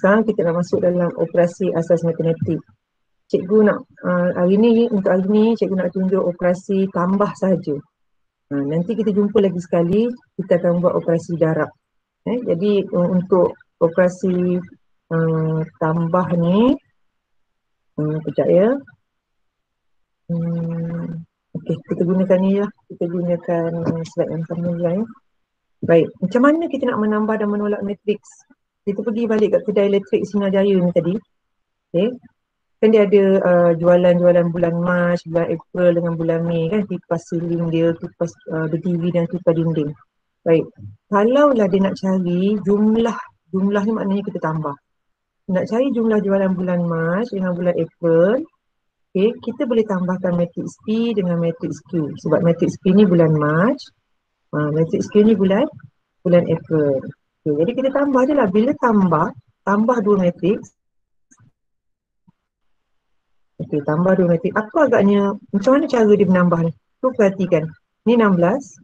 sekarang kita nak masuk dalam operasi asas matematik. Cikgu nak untuk hari ni cikgu nak tunjuk operasi tambah saja. Nanti kita jumpa lagi sekali, kita akan buat operasi darab. Jadi untuk operasi tambah ni, kejap ya. Okey, kita gunakan ni lah. Kita gunakan slide yang sama ya. Baik, macam mana kita nak menambah dan menolak matriks? Kita pergi balik kat kedai elektrik Sinar Jaya ni tadi. Okay. Kan dia ada jualan-jualan bulan Mac, bulan April dengan bulan Mei kan, kipas ceiling dia, kipas berdiri dan kipas dinding. Baik, kalaulah dia nak cari jumlah ni maknanya kita tambah. Nak cari jumlah jualan bulan Mac dengan bulan April, okay, kita boleh tambahkan matriks P dengan matriks Q. Sebab matriks P ni bulan Mac, matriks Q ni bulan April. Okay, jadi kita tambah je lah. Bila tambah dua matriks. Okey, tambah dua matriks. Apa agaknya, macam mana cara dia menambah ni? Tu perhatikan. Ni 16,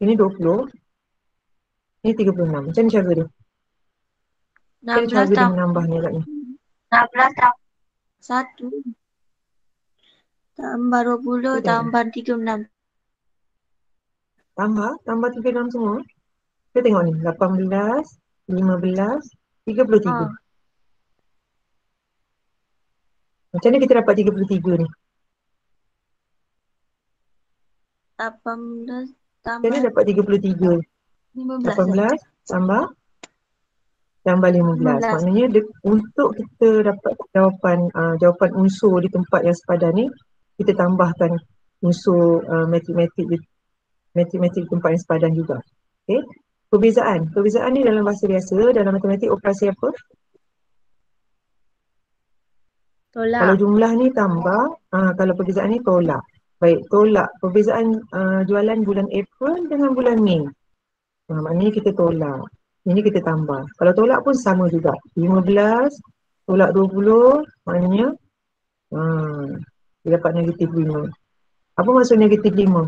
ini 20, ini 36. Macam mana cara dia? Macam mana cara dia menambah ni agaknya? 16 1 tambah 20 tambah 36. Tambah 36 semua. Kita tengok ni, 18, 15, 33. Macam mana kita dapat 33 ni? 18 Macam mana dapat 33? 18 tambah 15. Maknanya untuk kita dapat jawapan unsur di tempat yang sepadan ni, kita tambahkan unsur matematik di tempat yang sepadan juga. Okey. Perbezaan ni dalam bahasa biasa, dalam matematik operasi apa? Tolak. Kalau jumlah ni tambah, kalau perbezaan ni tolak. Baik, tolak. Perbezaan jualan bulan April dengan bulan Mei. Maknanya kita tolak. Ini kita tambah. Kalau tolak pun sama juga. 15 tolak 20, maknanya dia dapat negatif 5. Apa maksud negatif 5?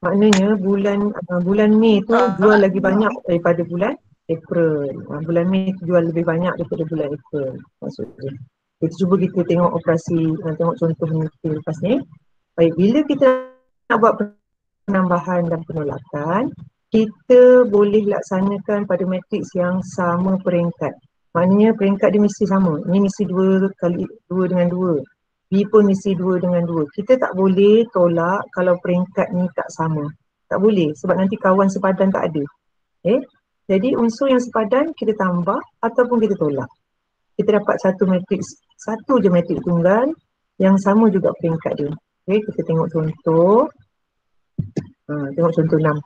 Maknanya bulan Mei tu jual lagi banyak daripada bulan April. Bulan Mei jual lebih banyak daripada bulan April. Maksudnya. Cuba kita tengok operasi, tengok contoh ni lepas ni. Baik, bila kita nak buat penambahan dan penolakan, kita boleh laksanakan pada matriks yang sama peringkat. Maknanya peringkat dia mesti sama. Ini mesti 2 kali 2 dengan 2. B pun mesti 2 dengan 2. Kita tak boleh tolak kalau peringkat ni tak sama. Tak boleh sebab nanti kawan sepadan tak ada. Jadi unsur yang sepadan kita tambah ataupun kita tolak. Kita dapat satu je matriks tunggal yang sama juga peringkat dia. Kita tengok contoh. Tengok contoh 6.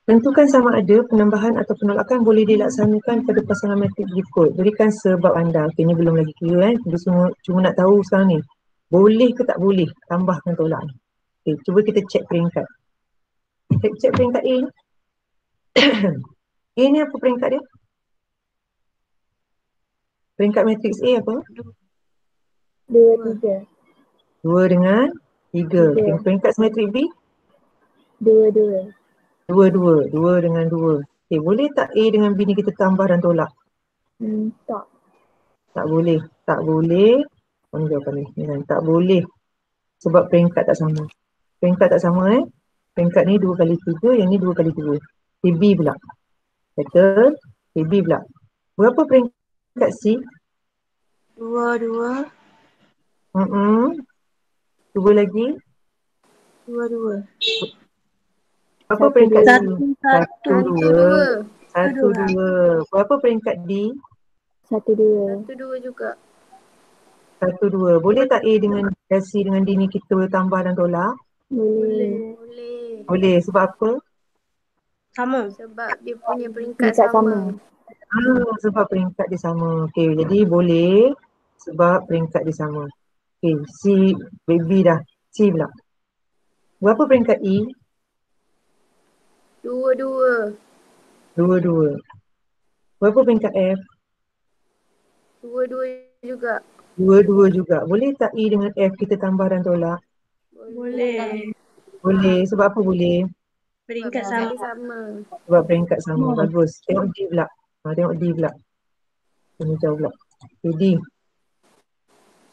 Tentukan sama ada penambahan atau penolakan boleh dilaksanakan pada pasangan matriks berikut. Berikan sebab anda. Okey, ni belum lagi kira Kita cuma nak tahu sekarang ni. Boleh ke tak boleh tambahkan tolak ni. Okey, cuba kita cek peringkat. Cek peringkat A ni. A ni apa peringkat dia? Peringkat matriks A apa? 2, 3. 2 dengan 3. Peringkat simetrik B? 2, 2. 2 dengan 2. Okey, boleh tak A dengan B ni kita tambah dan tolak? Tak. Tak boleh. Tak boleh. Jawapan ni. Tak boleh. Sebab peringkat tak sama. Peringkat tak sama Peringkat ni 2 kali 3, yang ni 2 kali 2. Okay, B pula. Betul. Okay, B pula. Berapa peringkat C? 2, 2. Cuba lagi. 2, 2. Berapa peringkat C? 1, 2. 1, 2. Berapa peringkat D? 1, 2. 1, 2 juga. 1, 2. Boleh tak A dengan C dengan D ni kita tambah dan tolak? Boleh. Boleh. Sebab apa? Sama. Sebab dia punya peringkat sama. Sebab peringkat dia sama. Okey, jadi boleh sebab peringkat dia sama. Okey, C, B dah. C pula. Berapa peringkat E? 2, 2. 2, 2. Berapa peringkat F? 2, 2 juga. 2, 2 juga. Boleh tak E dengan F kita tambah dan tolak? Boleh. Boleh. Sebab apa boleh? Peringkat dia sama. Sebab peringkat sama. Bagus. Tengok D pula. Tengok D pula. Ini jauh pula. Okay, D.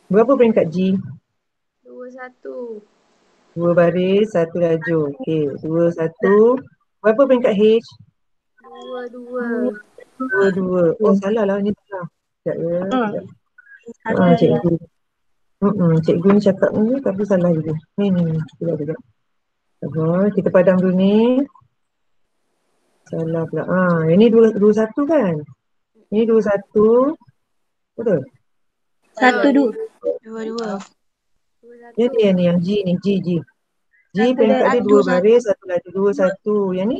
Berapa peringkat G? 2-1. 2 baris, 1 lajur. Okey, 2, 1. Berapa peringkat H? 2-2. 2, 2. Oh, salah lah. Ni salah. Sekejap ya. Sekejap. Satu je. Cikgu. Cikgu ni cakap ni tapi salah juga. Ni. Sekejap. Sabar. Kita padam dulu ni. Salah pula. Ini 2, 2, 1 kan? Ini 2, 1. Betul? 1-2. 2-2. Yang ni yang G ni. G. G Satu peringkat dia dan 2 satu. baris, 1 lajur. 2, 1. Yang ni?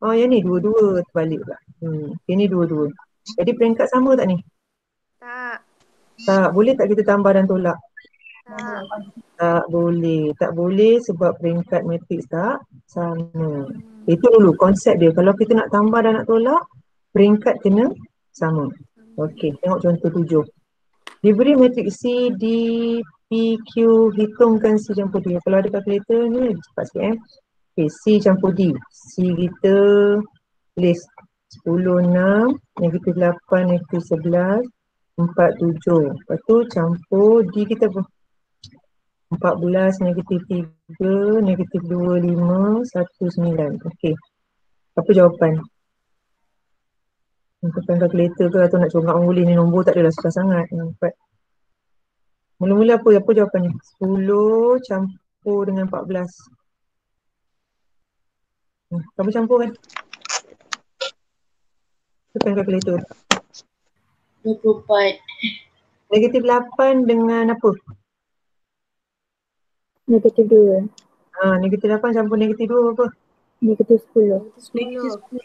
Yang ni 2, 2. Terbalik pula. Ini 2, 2. Jadi peringkat sama tak ni? Tak. Tak. Boleh tak kita tambah dan tolak? Tak. Tak boleh. Tak boleh sebab peringkat matriks tak sama. Itu dulu konsep dia. Kalau kita nak tambah dan nak tolak, peringkat kena sama. Okey, tengok contoh 7. Diberi matriks C, D, P, Q, hitungkan C campur D. Kalau ada kalkulator ni, cepat sikit Okay, C campur D. C kita list 10, 6, negatif 8, negatif 11, 4, 7. Lepas tu campur D kita apa? 14, negatif 3, negatif 2, 5, 1, 9. Okey. Apa jawapan? Untuk kalkulator ke atau nak corak orang boleh ni nombor tak adalah susah sangat. Nampak. Mula-mula apa jawapannya? 10 campur dengan 14. Kamu campur kan? Tekan kalkulator. 24. Negatif 8 dengan apa? Negatif 2. Negatif 8 campur negatif 2 apa? Negatif 10. 10.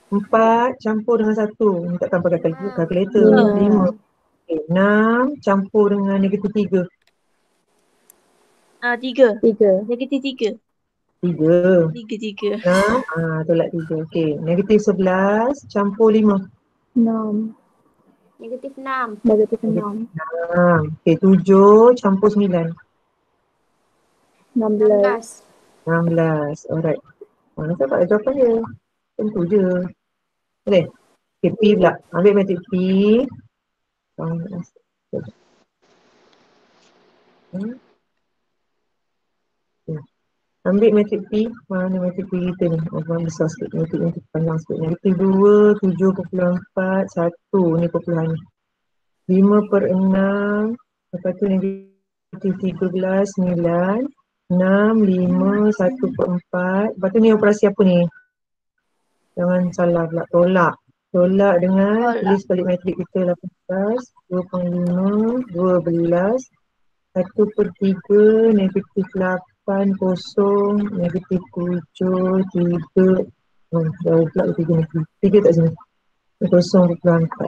4 campur dengan 1. Ni tak tambah kalkulator. 5. 5. 6 campur dengan negatif 3. 3. 3. Negatif 3. 3. 3. 6. Tolak 3. Okey. Negatif 11 campur 5. 6. Negatif 6. Negatif 6. 6. Okey. 7 campur 9. 16. 16. Alright. Macam tak jawapan dia. Tentu je. Boleh? Okay, P pula. Ambil matrik P. Ambil matrik P. Mana matrik P kita ni? Orang besar sikit. Matrik panjang sikit. Negatif 2, 7,4, 1. Ni perpuluhan ni. 5/6. Lepas tu negatif 13, 9. 6, 5, 1/4. Lepas tu ni operasi apa ni? Jangan salah pula. Tolak. Tolak dengan tulis balik matrik kita 18, 2/5, 12, 1/3, negatif 8, kosong, negatif 7, 3. Jauh pula 3 ni. 3 tak sini. 0,4.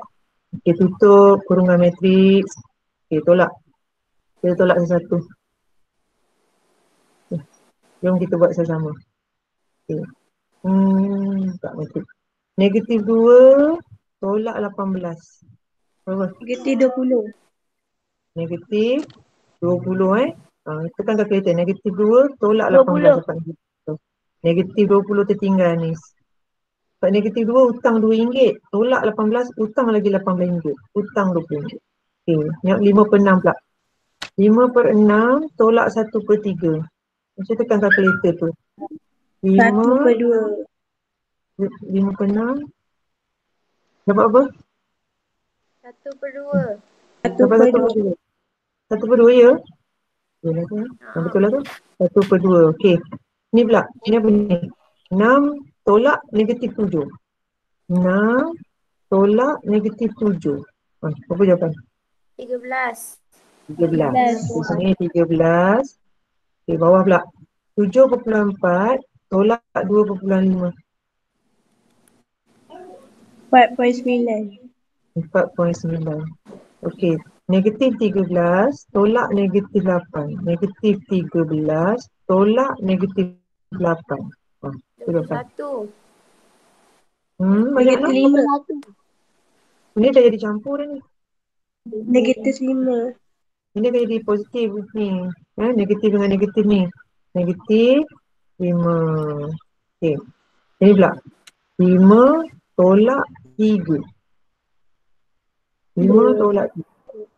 Okey, tutup kurungan matriks. Okey, tolak. Kita tolak satu-satu. Jom kita buat sama-sama. Okey. Tak matrik. Negatif 2 tolak 18. Berapa? Negatif 20. Negatif 20 tekan kalkulator. Negatif 2 tolak 18 dapat negatif. Negatif 20 tertinggal ni. Sebab negatif 2 hutang RM2. Tolak 18 hutang lagi RM18. Hutang RM20. Okey, tengok 5/6 pula. 5/6 tolak 1/3. Macam tekan kalkulator tu. 1/2. 5/6 dapat apa? 1/2. Dapat 1/2. 1/2 ya? Betul lah tu. Betul lah tu. 1/2. Okey. Ni pula. Ni apa ni? 6 tolak negatif 7. 6 tolak negatif 7. Apa jawapan? 13. 13. Di sini 13. Okey, bawah pula. 7/4 tolak 2/5. 4.9. 4.9. Okey. Negatif 13 tolak negatif 8. Negatif 13 tolak negatif 8. Itu jawapan. 21. Banyak Negatif lah. 5. Ini dah jadi campur dah ni. Negatif 5. Ini dah jadi positif ni. Negatif dengan negatif ni. Negatif 5. Okey. Ini pula. 5 tolak 3. 5 tolak 3.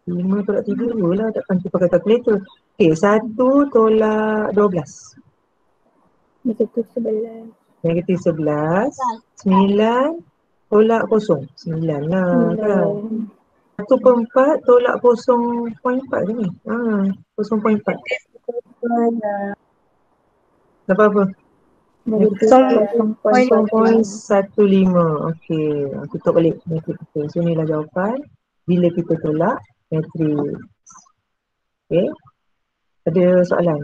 5 tolak 3 dua lah, takkan tu pakai kalkulator. Okey, 1 tolak 12. Negatif 11. Negatif 11. 9 tolak 0. 9 lah kan. 9. 1/4 tolak 0.4 je ni. 0.4. Dapat apa? Negatif Kosong 0.15. 0.15. Okey, tutup balik matrik kita. So inilah jawapan bila kita tolak matrik. Okey. Ada soalan?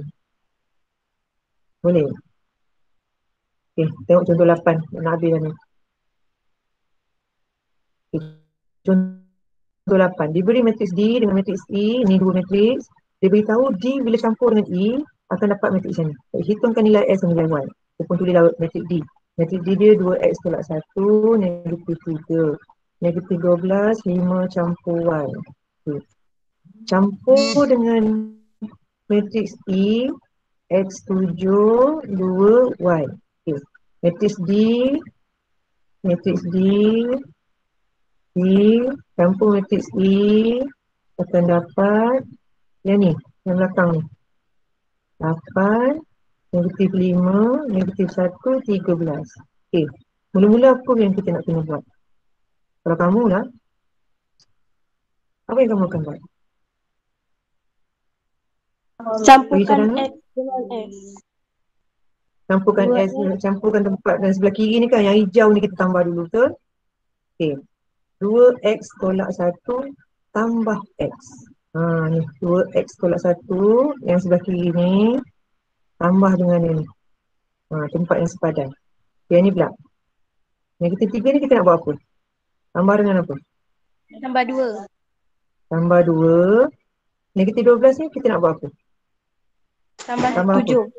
Boleh? Okey, tengok contoh 8. Nak habis dah ni. Okay. Contoh 8. Diberi matriks D dengan matriks E. Ni dua matriks. Dia beritahu D bila campur dengan E akan dapat matriks yang ni. Hitungkan nilai S dan nilai Y. Kita pun tulislah matriks D. Matriks D dia 2X tolak 1, negatif 3. Negatif 12, 5 campur Y. Okay. Campur dengan matriks E, X7, 2Y. Okay. Matriks D, E, campur matriks E akan dapat yang ni, yang belakang ni. 8, negatif 5, negatif 1, 13. Okey, mula-mula apa yang kita nak kena buat? Kalau kamu lah, apa yang kamu akan buat? Campurkan Bagi X dengan S. Campurkan Dua S, campurkan tempat dan sebelah kiri ni kan, yang hijau ni kita tambah dulu, betul? Okey, 2X tolak 1 tambah X. Ni 2X tolak 1 yang sebelah kiri ni tambah dengan ini. Tempat yang sepadan. Yang ni pula. Negatif 3 ni kita nak buat apa? Tambah dengan apa? Tambah 2. Tambah 2. Negatif 12 ni kita nak buat apa? Tambah Tambah 7.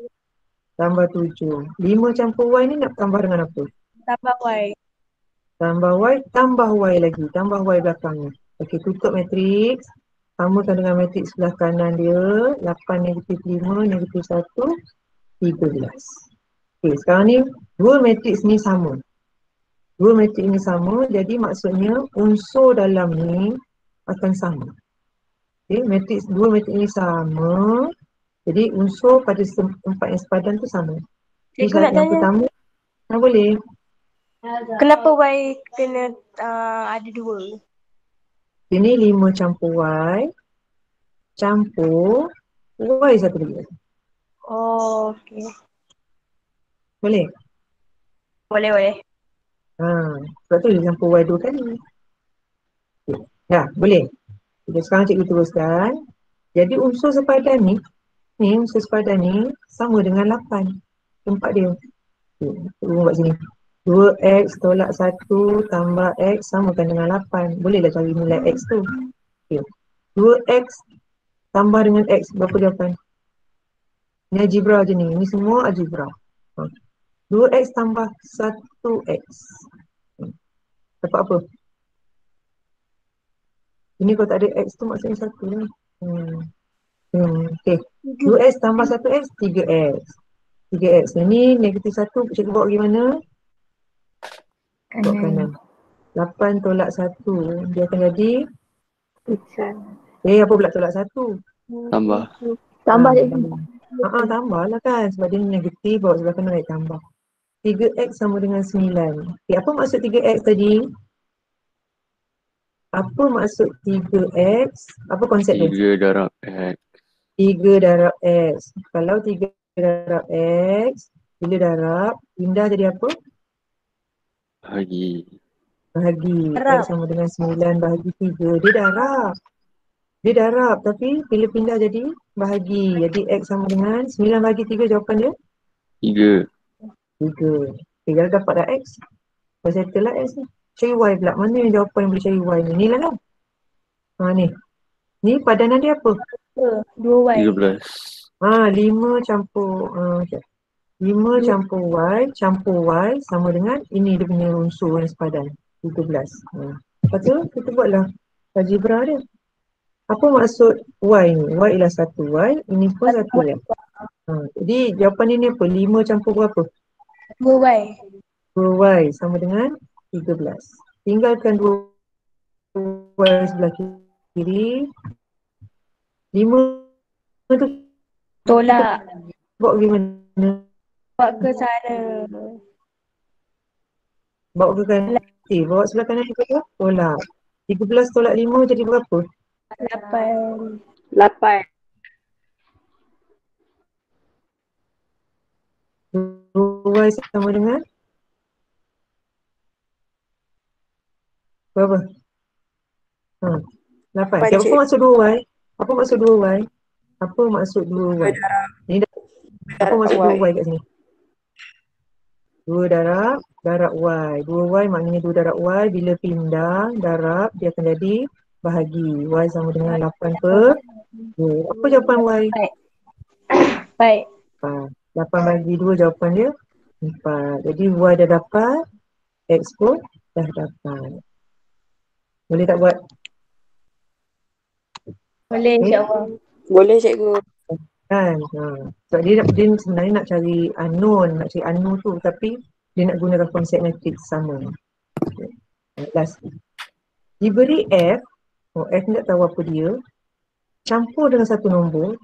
Tambah 7. 5 campur Y ni nak tambah dengan apa? Tambah Y. Tambah Y, tambah Y lagi. Tambah Y belakang ni. Okey, tutup matriks. Samakan dengan matriks sebelah kanan dia. 8 negatif 5, negatif 1, 13. Okey, sekarang ni dua matriks ni sama. Dua matriks ni sama, jadi maksudnya unsur dalam ni akan sama. Okey, dua matriks ni sama. Jadi unsur pada tempat yang sepadan tu sama. Ni Cikgu nak yang tanya, pertama, boleh. kenapa Y kena ada 2? Ini 5 campur Y. Campur Y satu lagi. Oh, okey. Boleh? Boleh. Sebab tu dia campur Y 2 kali. Okay. Ya, boleh. Jadi sekarang cikgu teruskan. Jadi unsur sepadan ni, unsur sepadan ni sama dengan 8. Tempat dia. Okay. Cikgu buat sini. 2X tolak 1 tambah X samakan dengan 8. Bolehlah cari nilai X tu. Okay. 2X tambah dengan X, berapa jawapan? Ini algebra je ni. Ini semua algebra. 2X tambah 1X. Dapat apa? Ini kalau tak ada X tu maksudnya 1 lah. Okay. 2X tambah 1X, 3X. 3X. Ini negatif 1, cikgu bawa pergi mana? Bawa kanan. 8 tolak 1. Dia akan jadi? Apa pula tolak 1? Tambah je. Tambah lah kan. Sebab dia negatif, bawa sebelah kanan naik tambah. 3X sama dengan 9. Okay, apa maksud 3X tadi? Apa maksud 3X? Apa konsep dia? 3 darab X. 3 darab X. Kalau 3 darab X, bila darab, pindah jadi apa? Bahagi. X sama dengan 9 bahagi 3. Dia darab. Tapi bila pindah jadi bahagi. Jadi X sama dengan 9 bahagi 3, jawapan dia? 3. 3. Tinggal dapat dah X. Dah settle lah X ni. Cari Y pula. Mana yang jawapan yang boleh cari Y ni? Ni lah kan? Ni. Ni padanan dia apa? 2Y. 13. 5 campur. 5 campur Y sama dengan ini dia punya unsur yang sepadan. 13. Lepas tu kita buatlah algebra dia. Apa maksud Y ni? Y ialah 1Y. Ini pun 1Y. Jadi jawapan ini apa? 5 campur berapa? 2Y. 2Y sama dengan 13. Tinggalkan 2Y sebelah kiri. 5 tu Tolak. bawa pergi mana? Bawa ke sana. Bawa ke kanan. Bawa sebelah kanan juga tu. Tolak. 13 tolak 5 jadi berapa? 8. 8. 2Y sama dengan berapa? 8. Okay, apa maksud 2Y? Apa maksud 2Y? Apa maksud 2Y? Ini dah, apa maksud 2Y kat sini? 2 darab Y. 2Y maknanya 2 darab Y. Bila pindah darab dia akan jadi bahagi. Y sama dengan 8 per 2. Apa jawapan Y? Baik. 8 bagi 2 jawapan dia 4. Jadi Y dah dapat, X pun dah dapat. Boleh tak buat? Boleh insyaAllah. Boleh cikgu. Kan? Sebab dia sebenarnya nak cari unknown, nak cari unknown tu, tapi dia nak gunakan konsep matrix sama. Last. Diberi F, F ni tak tahu apa dia, campur dengan satu nombor,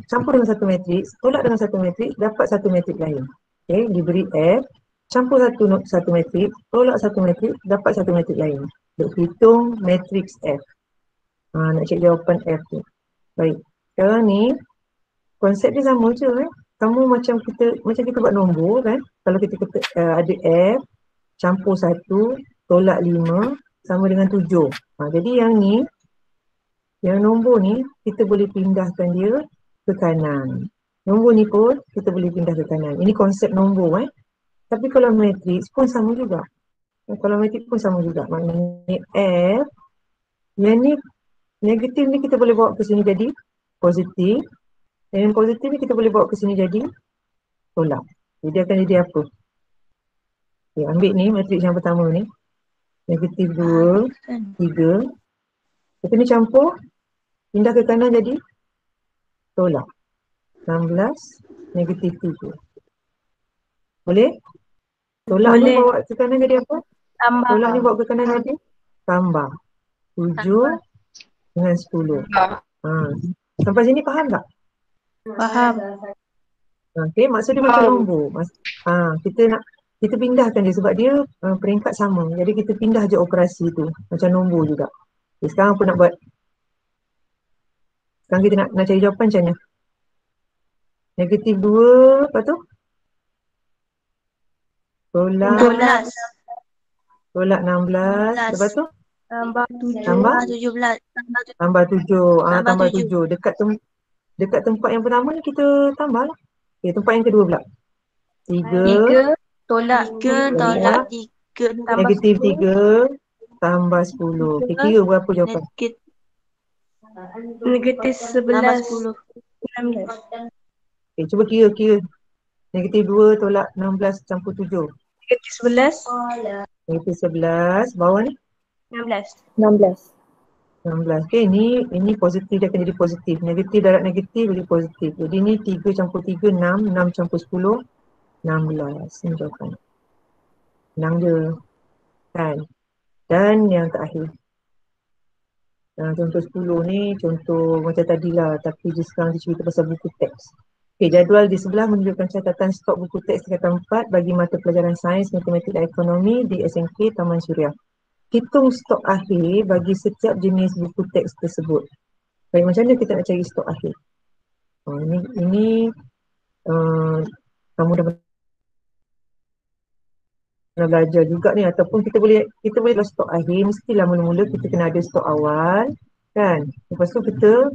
campur dengan satu matrix, tolak dengan satu matrix, dapat satu matrix lain. Okay, diberi F, campur satu matrix, tolak satu matrix, dapat satu matrix lain. Duk hitung matrix F. Nak cek jawapan F tu. Baik. Sekarang ni konsep dia sama je Kamu macam kita buat nombor kan. Kalau kita ada F campur 1 tolak 5 sama dengan 7. Jadi yang nombor ni kita boleh pindahkan dia ke kanan. Nombor ni pun kita boleh pindah ke kanan. Ini konsep nombor Tapi kalau matrix pun sama juga. Kalau matrix pun sama juga. Maknanya F yang ni negatif ni kita boleh bawa ke sini jadi positif. Dan yang positif ni kita boleh bawa ke sini jadi tolak. Jadi akan jadi apa? Okay, ambil ni matrix yang pertama ni. Negatif 2, 3. Kita ni campur. Pindah ke kanan jadi tolak. 16, negatif 3. Boleh? Tolak ni Boleh. bawa ke kanan jadi apa? Tambah. Tolak ni bawa ke kanan jadi tambah. 7 dengan 10. Sampai sini faham tak? Faham. Okay, maksud dia macam nombor. Kita pindahkan dia sebab dia peringkat sama. Jadi kita pindah je operasi tu. Macam nombor juga. Okay, sekarang apa nak buat? Sekarang kita nak cari jawapan macam mana? Negatif 2, lepas tu? Tolak 16. Lepas tu? Tambah 7. Tambah 17. Tambah 7. Tambah 7. Dekat tempat yang pertama ni kita tambah lah. Okay, tempat yang kedua pula. 3 tolak 3 negatif 3 tambah 10. Okay, kira berapa jawapan? Negatif 11. 16. Okay, cuba kira. Negatif 2 tolak 16 campur 7. Negatif 11. Negatif 11. Bawah ni? 16. 16. Okay, ini positif dia akan jadi positif. Negatif darab negatif jadi positif. Jadi ni 3 campur 3, 6. 6 campur 10, 16. Ini jawapan. Senang je. Kan? Dan yang terakhir. Contoh 10 ni, contoh macam tadilah. Tapi sekarang dia cerita pasal buku teks. Okay, jadual di sebelah menunjukkan catatan stok buku teks tingkatan 4 bagi mata pelajaran sains, matematik dan ekonomi di SMK Taman Suria. Hitung stok akhir bagi setiap jenis buku teks tersebut. Baik, macam mana kita nak cari stok akhir? Ini kamu dah pernah belajar juga ni, ataupun kita boleh stok akhir. Mestilah mula-mula kita kena ada stok awal kan. Lepas tu kita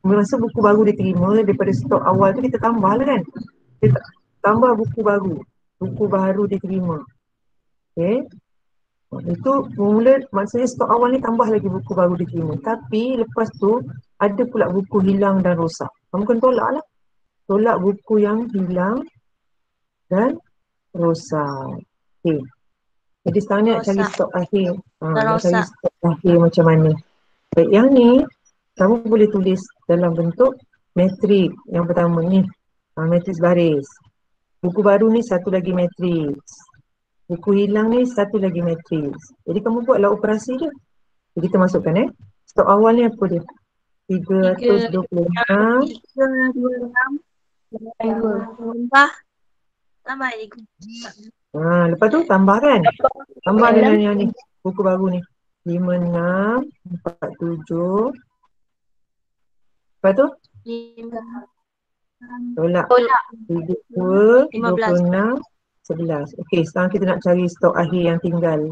masa buku baru diterima, daripada stok awal tu kita tambah lah kan. Kita tambah buku baru diterima. Okay. Itu mula maksudnya stok awal ni tambah lagi buku baru diterima. Tapi lepas tu ada pula buku hilang dan rosak. Kamu kan tolak lah. Tolak buku yang hilang dan rosak. Okay. Jadi sekarang ni nak cari stok akhir. Nak cari stok akhir macam mana. Baik, yang ni kamu boleh tulis dalam bentuk matrik. Yang pertama ni, matrik baris. Buku baru ni satu lagi matriks. Buku hilang ni satu lagi matriks. Jadi kamu buatlah operasi dia. Jadi kita masukkan stok awal ni apa dia? 326. 326 tambah tambah lagi. Lepas tu tambah kan? Tambah dengan yang ni. Buku baru ni. 5647. Lepas tu? Tolak. 32, 26, 11. Okey, sekarang kita nak cari stok akhir yang tinggal.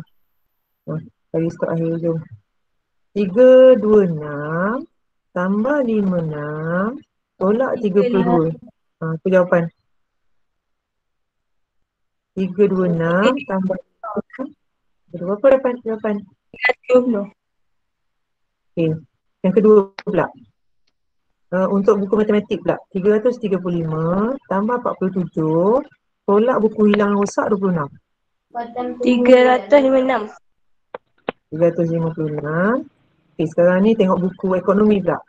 Cari stok akhir jom. 326 tambah 56 tolak 32. Itu jawapan. 326 tambah 56. Berapa dapat jawapan? 30. Okey. Yang kedua pula. Untuk buku matematik pula. 335 tambah 47 tolak buku hilang rosak 26. 356. 356. Okey, sekarang ni tengok buku ekonomi pula.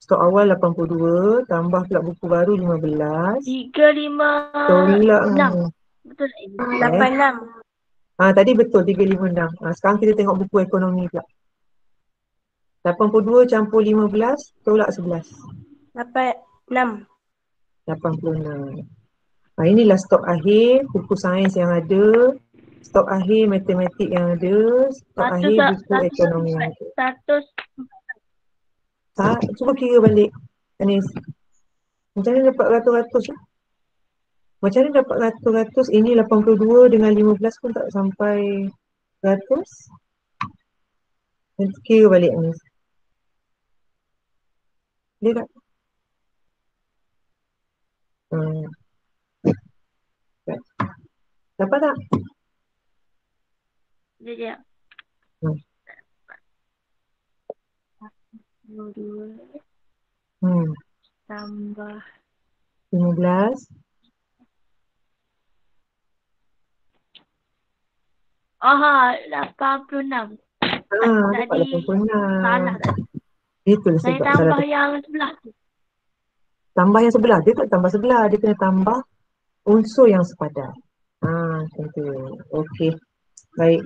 Stok awal 82 tambah pula buku baru 15. 356. Tolak. Betul. 86. Tadi betul 356. Sekarang kita tengok buku ekonomi pula. 82 campur 15 tolak 11. 86. 86. Inilah stok akhir buku sains yang ada, stok akhir matematik yang ada, stok akhir buku ekonomi yang ada. 100. Cuba kira balik, Anis. Macam mana dapat ratus-ratus? Macam mana dapat ratus-ratus? Ini 82 dengan 15 pun tak sampai 100. Nanti kira balik, Anis. Boleh tak? Dapat tak? Sekejap. 22 tambah 15. Aha, 86. Dapat Tadi 86. salah tadi. Itulah Saya sebab tambah salah. yang sebelah tu. Tambah yang sebelah. Dia tak tambah sebelah. Dia kena tambah unsur yang sepadan. Macam tu. Okey. Baik.